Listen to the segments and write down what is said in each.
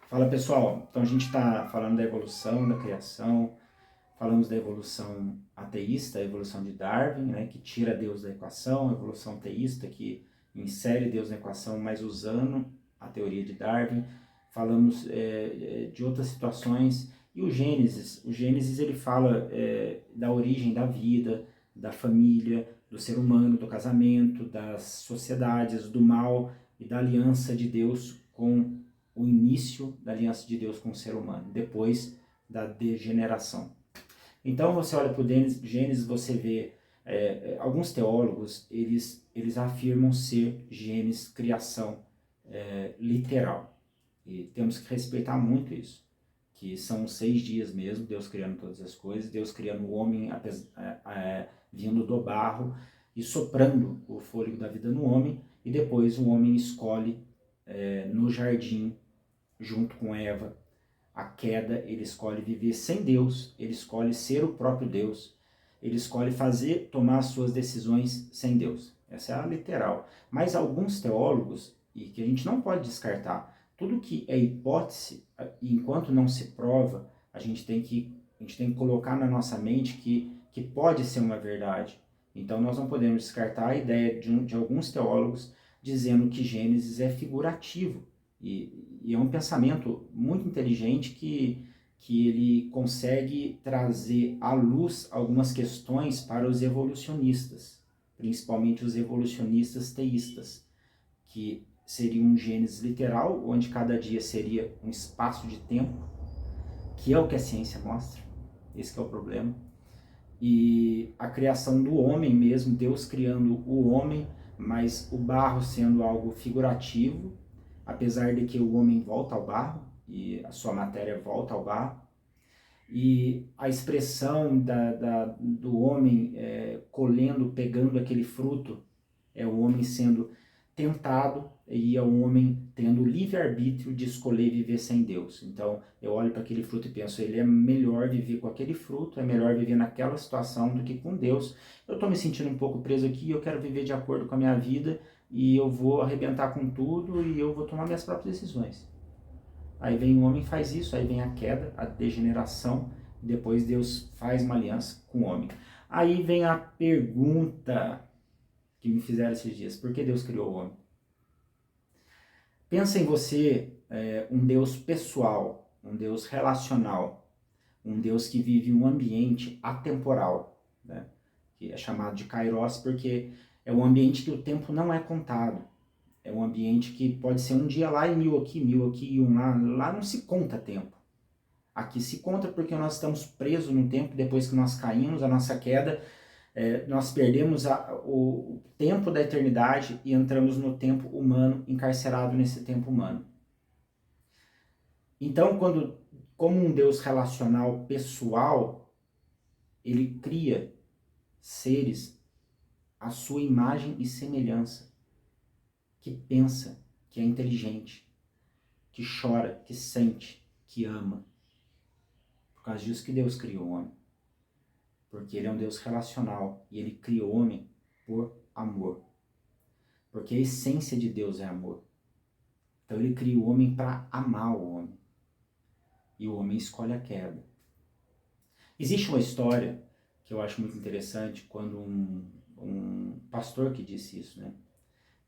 Fala pessoal, então a gente está falando da evolução, da criação, falamos da evolução ateísta, a evolução de Darwin, né, que tira Deus da equação, a evolução teísta, que insere Deus na equação, mas usando a teoria de Darwin. Falamos de outras situações, e o Gênesis ele fala da origem da vida, da família, do ser humano, do casamento, das sociedades, do mal e da aliança de Deus com o início da aliança de Deus com o ser humano, depois da degeneração. Então você olha para o Gênesis, você vê alguns teólogos, eles afirmam ser Gênesis criação literal. E temos que respeitar muito isso, que são 6 dias mesmo, Deus criando todas as coisas, Deus criando o homem vindo do barro e soprando o fôlego da vida no homem, e depois o homem escolhe no jardim, junto com Eva, a queda, ele escolhe viver sem Deus, ele escolhe ser o próprio Deus, ele escolhe tomar as suas decisões sem Deus. Essa é a literal. Mas alguns teólogos, e que a gente não pode descartar, tudo que é hipótese, enquanto não se prova, a gente tem que colocar na nossa mente que pode ser uma verdade. Então nós não podemos descartar a ideia de alguns teólogos dizendo que Gênesis é figurativo. E é um pensamento muito inteligente que ele consegue trazer à luz algumas questões para os evolucionistas, principalmente os evolucionistas teístas, que seria um Gênesis literal, onde cada dia seria um espaço de tempo, que é o que a ciência mostra, esse que é o problema, e a criação do homem mesmo, Deus criando o homem, mas o barro sendo algo figurativo, apesar de que o homem volta ao barro e a sua matéria volta ao barro, e a expressão do homem colhendo, pegando aquele fruto, é o homem sendo tentado e é o homem tendo o livre-arbítrio de escolher viver sem Deus. Então eu olho para aquele fruto e penso, ele é melhor viver com aquele fruto, é melhor viver naquela situação do que com Deus. Eu estou me sentindo um pouco preso aqui, eu quero viver de acordo com a minha vida e eu vou arrebentar com tudo e eu vou tomar minhas próprias decisões. Aí vem o homem e faz isso, aí vem a queda, a degeneração, depois Deus faz uma aliança com o homem. Aí vem a pergunta que me fizeram esses dias, por que Deus criou o homem? Pensa em você, um Deus pessoal, um Deus relacional, um Deus que vive um ambiente atemporal, né? Que é chamado de Kairos porque é um ambiente que o tempo não é contado. É um ambiente que pode ser um dia lá e 1000 aqui e um lá. Lá não se conta tempo. Aqui se conta porque nós estamos presos no tempo, depois que nós caímos, a nossa queda, nós perdemos o tempo da eternidade e entramos no tempo humano, encarcerado nesse tempo humano. Então, como um Deus relacional pessoal, ele cria seres à sua imagem e semelhança, que pensa, que é inteligente, que chora, que sente, que ama. Por causa disso que Deus criou o homem. Porque ele é um Deus relacional e ele criou o homem por amor. Porque a essência de Deus é amor. Então ele cria o homem para amar o homem. E o homem escolhe a queda. Existe uma história que eu acho muito interessante, quando um pastor que disse isso, né?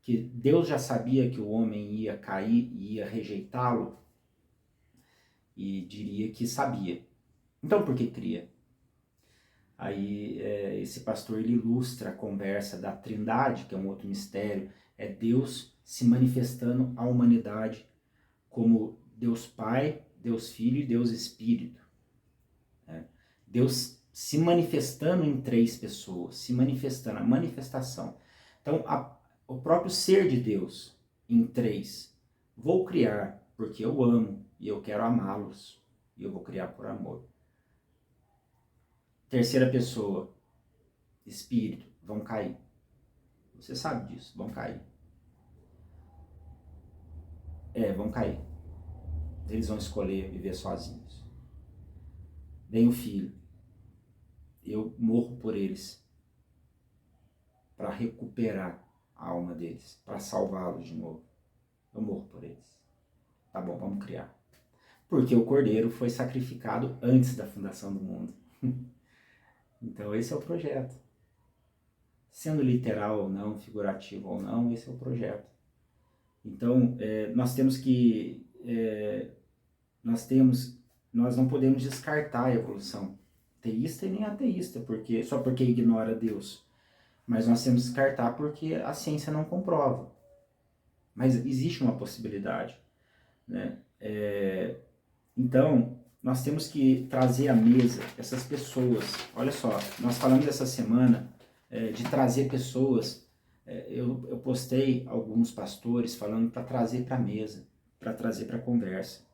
Que Deus já sabia que o homem ia cair e ia rejeitá-lo, e diria que sabia. Então por que cria? Aí esse pastor ele ilustra a conversa da Trindade, que é um outro mistério, é Deus se manifestando à humanidade como Deus Pai, Deus Filho e Deus Espírito. Né? Deus se manifestando em 3 pessoas, se manifestando, a manifestação. Então, o próprio ser de Deus em 3. Vou criar porque eu amo e eu quero amá-los, e eu vou criar por amor. Terceira pessoa, Espírito, vão cair. Você sabe disso, vão cair. Vão cair. Eles vão escolher viver sozinhos. Vem o Filho. Eu morro por eles para recuperar a alma deles, para salvá-los de novo. Eu morro por eles. Tá bom, vamos criar. Porque o Cordeiro foi sacrificado antes da fundação do mundo. Então esse é o projeto. Sendo literal ou não, figurativo ou não, esse é o projeto. Então nós temos que... nós não podemos descartar a evolução teísta e nem ateísta, só porque ignora Deus. Mas nós temos que descartar porque a ciência não comprova. Mas existe uma possibilidade, né? Então, nós temos que trazer à mesa essas pessoas. Olha só, nós falamos essa semana de trazer pessoas. Eu postei alguns pastores falando para trazer para a mesa, para trazer para a conversa.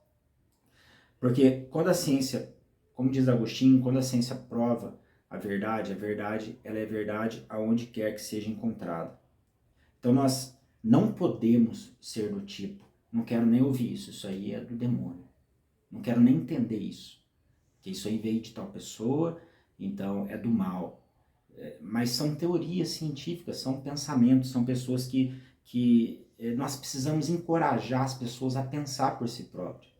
Porque quando a ciência, como diz Agostinho, quando a ciência prova a verdade ela é verdade aonde quer que seja encontrada. Então nós não podemos ser do tipo, não quero nem ouvir isso aí é do demônio. Não quero nem entender isso. Que isso aí veio de tal pessoa, então é do mal. Mas são teorias científicas, são pensamentos, são pessoas que nós precisamos encorajar as pessoas a pensar por si próprias.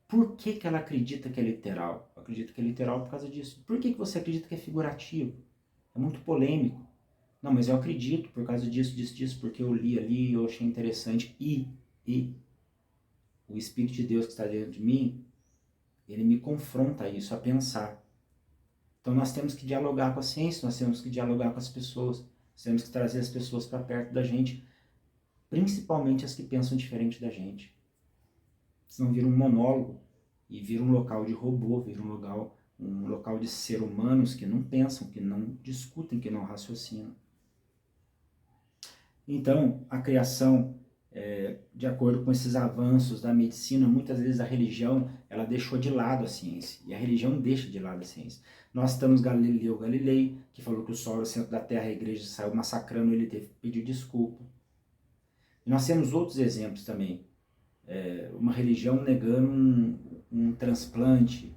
Por que ela acredita que é literal? Eu acredito que é literal por causa disso. Por que você acredita que é figurativo? É muito polêmico. Não, mas eu acredito por causa disso, porque eu li ali, eu achei interessante. E o Espírito de Deus que está dentro de mim, ele me confronta a isso, a pensar. Então nós temos que dialogar com a ciência, nós temos que dialogar com as pessoas, nós temos que trazer as pessoas para perto da gente, principalmente as que pensam diferente da gente. Senão vira um monólogo e vira um local de robô, vira um local de ser humanos que não pensam, que não discutem, que não raciocinam. Então, a criação, de acordo com esses avanços da medicina, muitas vezes a religião, ela deixou de lado a ciência, e a religião deixa de lado a ciência. Nós temos Galileu Galilei, que falou que o Sol era o centro da Terra, a igreja saiu massacrando, ele teve que pedir desculpa. E nós temos outros exemplos também. Uma religião negando um transplante,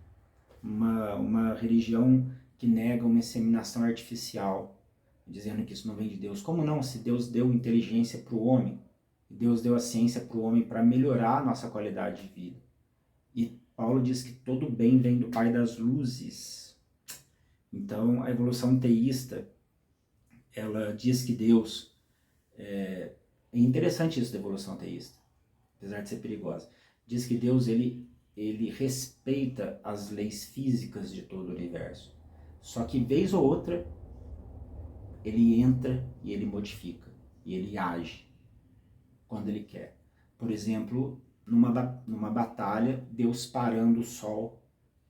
uma religião que nega uma inseminação artificial, dizendo que isso não vem de Deus. Como não? Se Deus deu inteligência para o homem, Deus deu a ciência para o homem para melhorar a nossa qualidade de vida. E Paulo diz que todo bem vem do Pai das luzes. Então, a evolução teísta, ela diz que Deus... É interessante isso da evolução teísta, apesar de ser perigosa. Diz que Deus, ele respeita as leis físicas de todo o universo. Só que, vez ou outra, ele entra e ele modifica, e ele age quando ele quer. Por exemplo, numa batalha, Deus parando o sol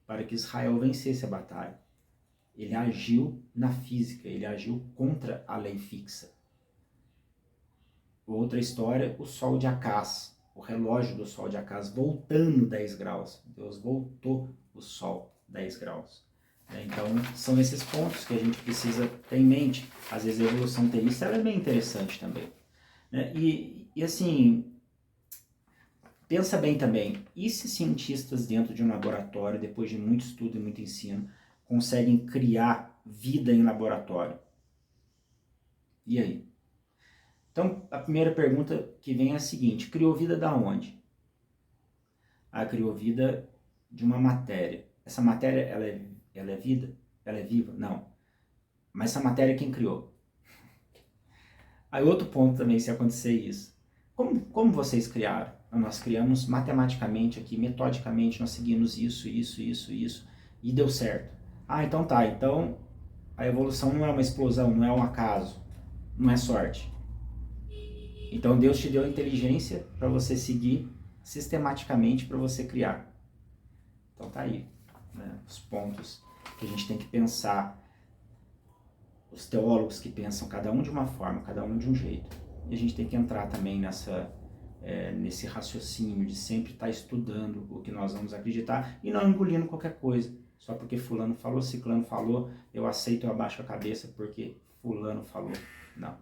para que Israel vencesse a batalha. Ele agiu na física, ele agiu contra a lei fixa. Outra história, o sol de Acás, o relógio do sol de Acás voltando 10 graus. Deus voltou o sol 10 graus. Então, são esses pontos que a gente precisa ter em mente. Às vezes a evolução teísta ela é bem interessante também. E assim, pensa bem também, e se cientistas dentro de um laboratório, depois de muito estudo e muito ensino, conseguem criar vida em laboratório? E aí? Então, a primeira pergunta que vem é a seguinte: criou vida da onde? Criou vida de uma matéria. Essa matéria, ela é vida? Ela é viva? Não. Mas essa matéria quem criou? Aí outro ponto também, se acontecer isso. Como vocês criaram? Nós criamos matematicamente aqui, metodicamente, nós seguimos isso, e deu certo. Então tá, então a evolução não é uma explosão, não é um acaso, não é sorte. Então Deus te deu a inteligência para você seguir sistematicamente, para você criar. Então tá aí, né, os pontos que a gente tem que pensar. Os teólogos que pensam cada um de uma forma, cada um de um jeito. E a gente tem que entrar também nesse raciocínio de sempre estar estudando o que nós vamos acreditar e não engolindo qualquer coisa. Só porque fulano falou, ciclano falou, eu aceito, eu abaixo a cabeça porque fulano falou. Não.